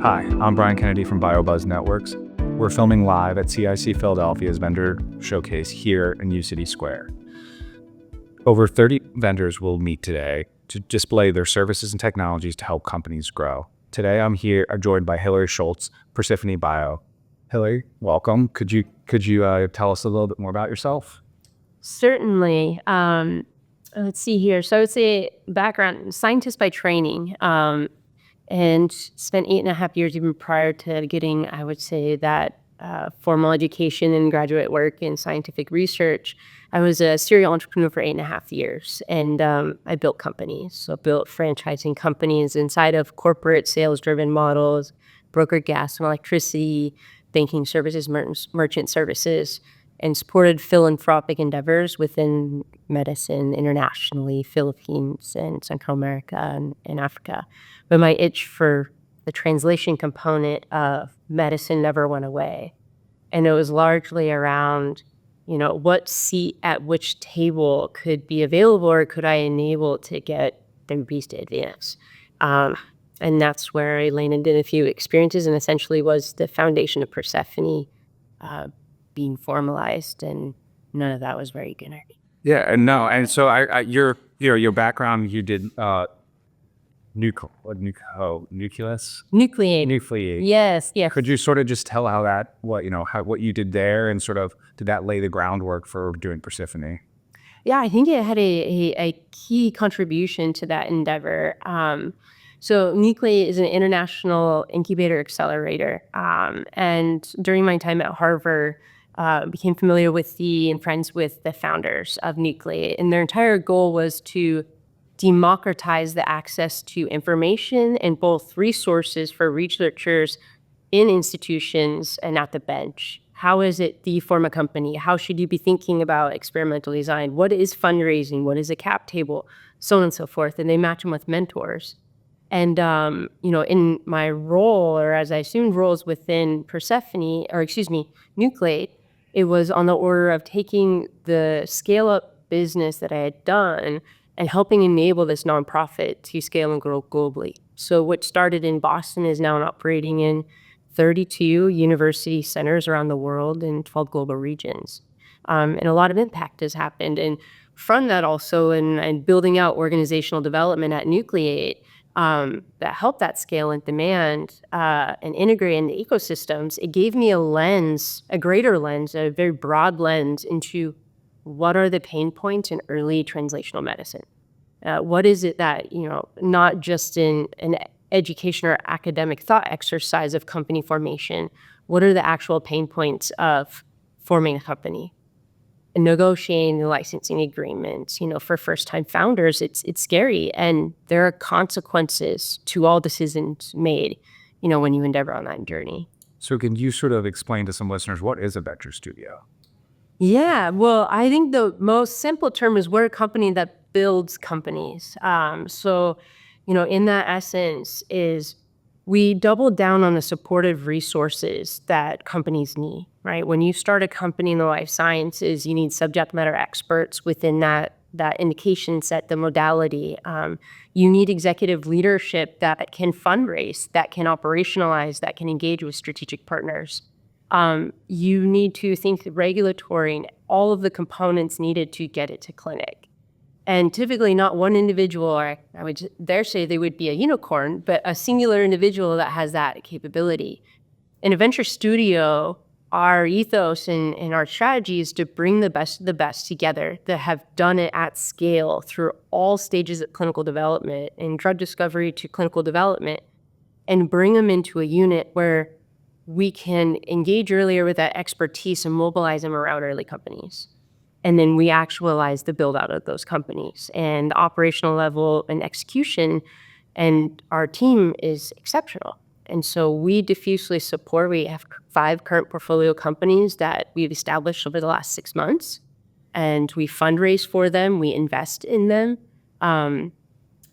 Hi, I'm Bryan Kennedy from BioBuzz Networks. We're filming live at CIC Philadelphia's vendor showcase here in U-City Square. Over 30 vendors will meet today to display their services and technologies to help companies grow. Today I'm joined by Hilary Schultz, Persephoni Bio. Hilary, welcome. Could you tell us a little bit more about yourself? Certainly. Let's see here. So I would say background, scientist by training, and spent 8.5 years even prior to getting, I would say, that formal education and graduate work in scientific research. I was a serial entrepreneur for 8.5 years, and I built companies. So built franchising companies inside of corporate sales-driven models, brokered gas and electricity, banking services, merchant services, and supported philanthropic endeavors within medicine internationally, Philippines and Central America and Africa. But my itch for the translation component of medicine never went away. And it was largely around, what seat at which table could be available or could I enable to get therapies to advance. And that's where I landed in a few experiences and essentially was the foundation of Persephoni being formalized, and none of that was very good. Yeah, and no, and so your background, you did nucleus? Nucleate. Yes. Could you sort of just tell what you did there, and sort of did that lay the groundwork for doing Persephoni? Yeah, I think it had a key contribution to that endeavor. So Nucleate is an international incubator accelerator. And during my time at Harvard, became familiar with and friends with the founders of Nucleate. And their entire goal was to democratize the access to information and both resources for researchers in institutions and at the bench. How is it that you form a company? How should you be thinking about experimental design? What is fundraising? What is a cap table? So on and so forth. And they match them with mentors. And, in my role, or as I assumed roles within Nucleate, it was on the order of taking the scale-up business that I had done and helping enable this nonprofit to scale and grow globally. So what started in Boston is now operating in 32 university centers around the world in 12 global regions. And a lot of impact has happened. And from that also, and building out organizational development at Nucleate, that helped that scale and demand and integrate into ecosystems, it gave me a greater lens, a very broad lens into what are the pain points in early translational medicine. What is it that, not just in an education or academic thought exercise of company formation, what are the actual pain points of forming a company? And negotiating the licensing agreements, for first-time founders, it's scary, and there are consequences to all decisions made, when you endeavor on that journey. So can you sort of explain to some listeners, what is a venture studio? Yeah, well, I think the most simple term is we're a company that builds companies. So, in that essence is we double down on the supportive resources that companies need, right? When you start a company in the life sciences, you need subject matter experts within that indication set, the modality. You need executive leadership that can fundraise, that can operationalize, that can engage with strategic partners. You need to think regulatory and all of the components needed to get it to clinic. And typically not one individual, or I would dare say they would be a unicorn, but a singular individual that has that capability. In a venture studio, our ethos and our strategy is to bring the best of the best together that have done it at scale through all stages of clinical development, and drug discovery to clinical development, and bring them into a unit where we can engage earlier with that expertise and mobilize them around early companies. And then we actualize the build out of those companies and the operational level and execution. And our team is exceptional. And so we diffusely support, we have 5 current portfolio companies that we've established over the last 6 months. And we fundraise for them, we invest in them. And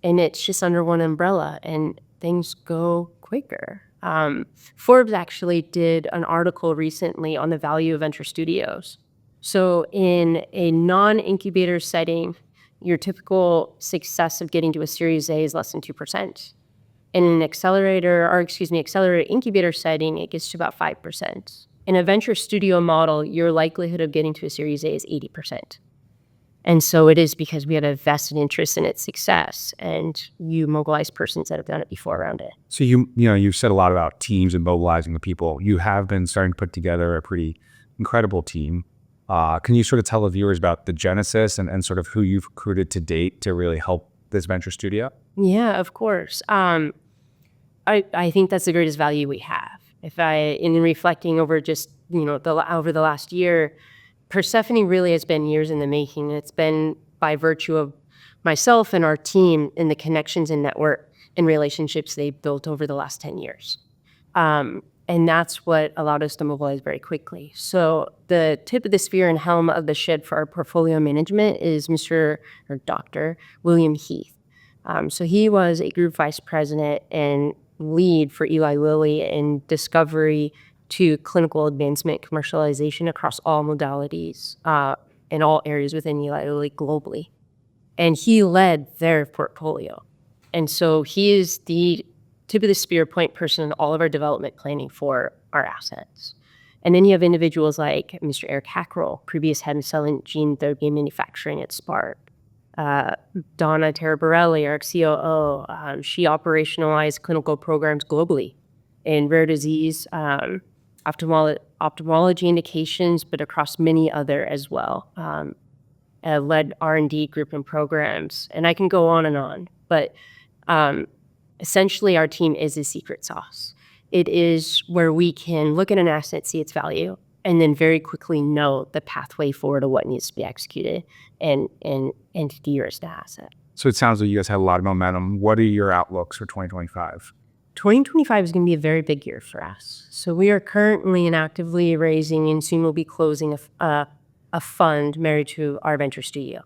it's just under one umbrella, and things go quicker. Forbes actually did an article recently on the value of venture studios. So in a non-incubator setting, your typical success of getting to a Series A is less than 2%. In an accelerator incubator setting, it gets to about 5%. In a venture studio model, your likelihood of getting to a Series A is 80%. And so it is because we have a vested interest in its success, and you mobilize persons that have done it before around it. So you've said a lot about teams and mobilizing the people. You have been starting to put together a pretty incredible team. Can you sort of tell the viewers about the genesis and sort of who you've recruited to date to really help this venture studio? Yeah, of course. I think that's the greatest value we have. In reflecting over just over the last year, Persephoni really has been years in the making. It's been by virtue of myself and our team and the connections and network and relationships they've built over the last 10 years. And that's what allowed us to mobilize very quickly. So the tip of the spear and helm of the ship for our portfolio management is Dr. William Heath. So he was a group vice president and lead for Eli Lilly in discovery to clinical advancement, commercialization across all modalities in all areas within Eli Lilly globally. And he led their portfolio. And so he is the tip of the spear point person in all of our development planning for our assets. And then you have individuals like Mr. Eric Hackrell, previous head of cell and gene therapy manufacturing at Spark. Donna Taraborelli, our COO, she operationalized clinical programs globally in rare disease, ophthalmology indications, but across many other as well. Led R&D group and programs, and I can go on, but essentially our team is a secret sauce. It is where we can look at an asset, see its value, and then very quickly know the pathway forward of what needs to be executed and to de-risk the asset. So it sounds like you guys had a lot of momentum. What are your outlooks for 2025? 2025 is going to be a very big year for us. So we are currently and actively raising, and soon we'll be closing a fund married to our venture studio.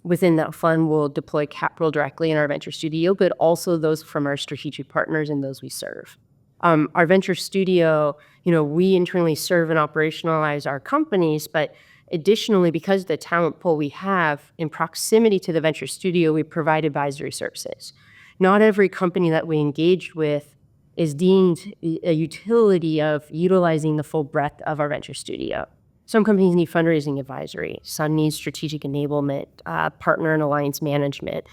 Within that fund, we'll deploy capital directly in our venture studio, but also those from our strategic partners and those we serve. Our venture studio, we internally serve and operationalize our companies, but additionally, because of the talent pool we have in proximity to the venture studio, we provide advisory services. Not every company that we engage with is deemed a utility of utilizing the full breadth of our venture studio. Some companies need fundraising advisory. Some need strategic enablement, partner and alliance management.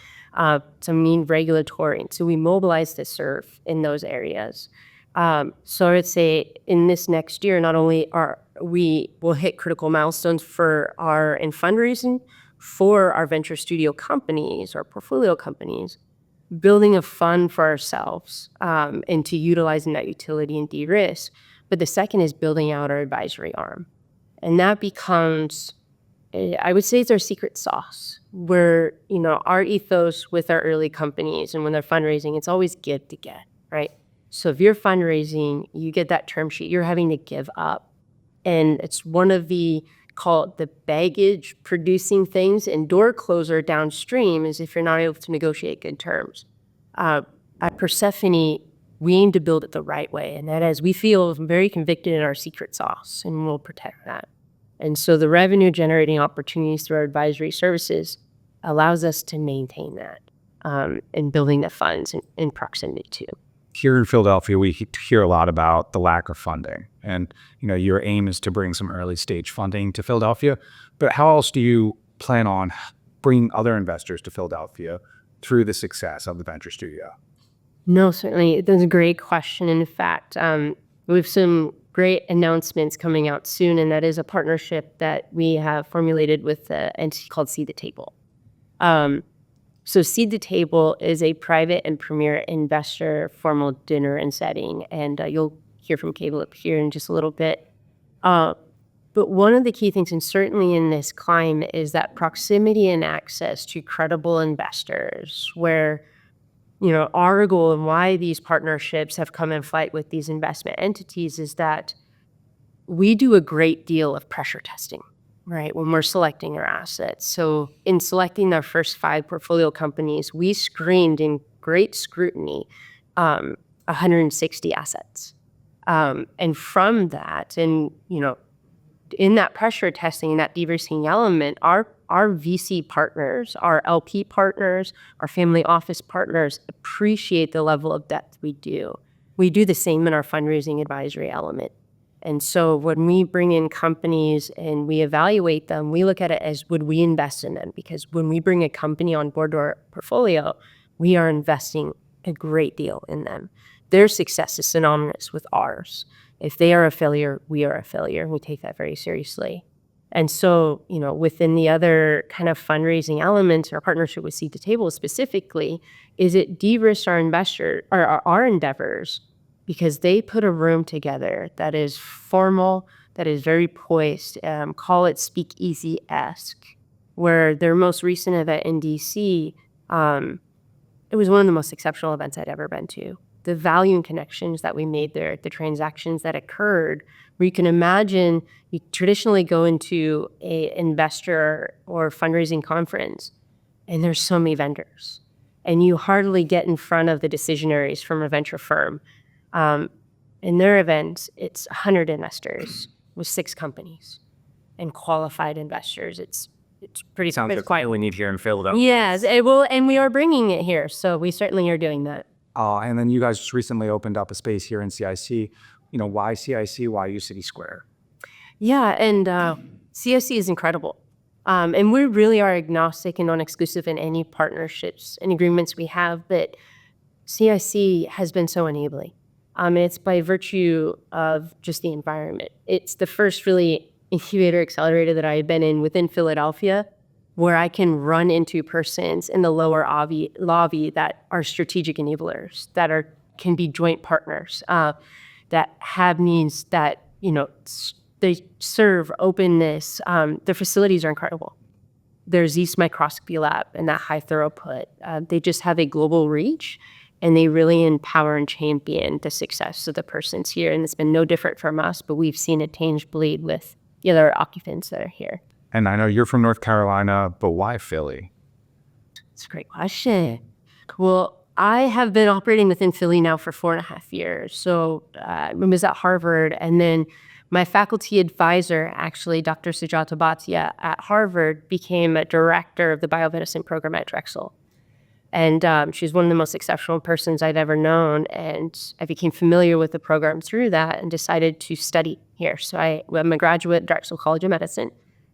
Some need regulatory. So we mobilize to serve in those areas. So I would say in this next year, not only we will hit critical milestones in fundraising for our venture studio companies, our portfolio companies, building a fund for ourselves and to utilizing that utility and de-risk. But the second is building out our advisory arm. And that becomes, I would say it's our secret sauce, where, our ethos with our early companies and when they're fundraising, it's always give to get, right? So if you're fundraising, you get that term sheet, you're having to give up. And it's one of the baggage producing things and door closer downstream is if you're not able to negotiate good terms. At Persephoni, we aim to build it the right way. And that is, we feel very convicted in our secret sauce, and we'll protect that. And so the revenue generating opportunities through our advisory services allows us to maintain that and building the funds in proximity to. Here in Philadelphia, we hear a lot about the lack of funding. And, your aim is to bring some early stage funding to Philadelphia. But how else do you plan on bringing other investors to Philadelphia through the success of the venture studio? No, certainly. That's a great question. In fact, we have some great announcements coming out soon, and that is a partnership that we have formulated with an entity called Seed the Table. So Seed the Table is a private and premier investor formal dinner and setting, and you'll hear from Caleb here in just a little bit. But one of the key things, and certainly in this climate, is that proximity and access to credible investors, where our goal and why these partnerships have come in flight with these investment entities is that we do a great deal of pressure testing, right, when we're selecting our assets. So in selecting our first 5 portfolio companies, we screened in great scrutiny 160 assets. And from that, and in that pressure testing, that de-risking element, our our VC partners, our LP partners, our family office partners appreciate the level of depth we do. We do the same in our fundraising advisory element. And so when we bring in companies and we evaluate them, we look at it as, would we invest in them? Because when we bring a company on board to our portfolio, we are investing a great deal in them. Their success is synonymous with ours. If they are a failure, we are a failure. We take that very seriously. And so, within the other kind of fundraising elements, our partnership with Seed to Table specifically, is it de-risks our our endeavors, because they put a room together that is formal, that is very poised, call it speakeasy-esque, where their most recent event in DC, it was one of the most exceptional events I'd ever been to. The value and connections that we made there, the transactions that occurred, where you can imagine you traditionally go into an investor or fundraising conference, and there's so many vendors, and you hardly get in front of the decisionaries from a venture firm. In their event, it's 100 investors with 6 companies and qualified investors. It's pretty Sounds like quite we need here in Philadelphia. Yes, it will, and we are bringing it here, so we certainly are doing that. And then you guys just recently opened up a space here in CIC. Why CIC? Why uCity Square? Yeah, and CIC is incredible. And we really are agnostic and non-exclusive in any partnerships and agreements we have, but CIC has been so enabling. It's by virtue of just the environment. It's the first really incubator accelerator that I had been in within Philadelphia, where I can run into persons in the lower lobby that are strategic enablers, that can be joint partners, that have needs that, they serve openness. Their facilities are incredible. Their Zeiss microscopy lab and that high throughput. They just have a global reach, and they really empower and champion the success of the persons here. And it's been no different from us, but we've seen it tangibly with the other occupants that are here. And I know you're from North Carolina, but why Philly? It's a great question. Well, I have been operating within Philly now for 4.5 years. So I was at Harvard, and then my faculty advisor, actually, Dr. Sujata Bhatia at Harvard, became a director of the biomedicine program at Drexel. And she's one of the most exceptional persons I've ever known. And I became familiar with the program through that and decided to study here. So I'm a graduate at Drexel College of Medicine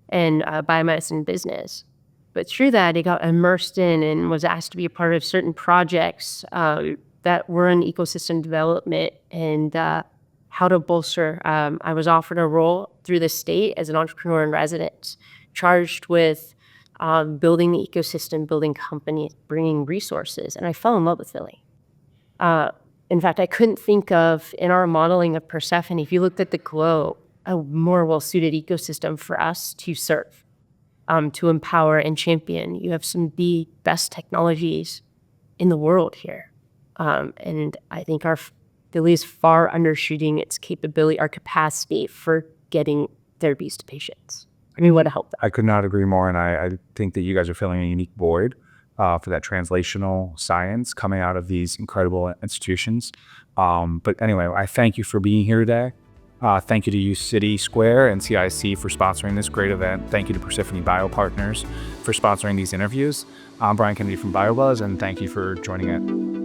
and biomedicine business. But through that, I got immersed in and was asked to be a part of certain projects that were in ecosystem development and how to bolster. I was offered a role through the state as an entrepreneur in residence, charged with building the ecosystem, building companies, bringing resources. And I fell in love with Philly. In fact, I couldn't think of, in our modeling of Persephoni, if you looked at the globe, a more well-suited ecosystem for us to serve, to empower and champion. You have some of the best technologies in the world here. And I think Philly is far undershooting its capability, our capacity for getting therapies to patients. We want to help them. I could not agree more, and I think that you guys are filling a unique void for that translational science coming out of these incredible institutions. But anyway, I thank you for being here today. Thank you to uCity Square and CIC for sponsoring this great event. Thank you to Persephoni BioPartners for sponsoring these interviews. I'm Bryan Kennedy from BioBuzz, and thank you for joining it.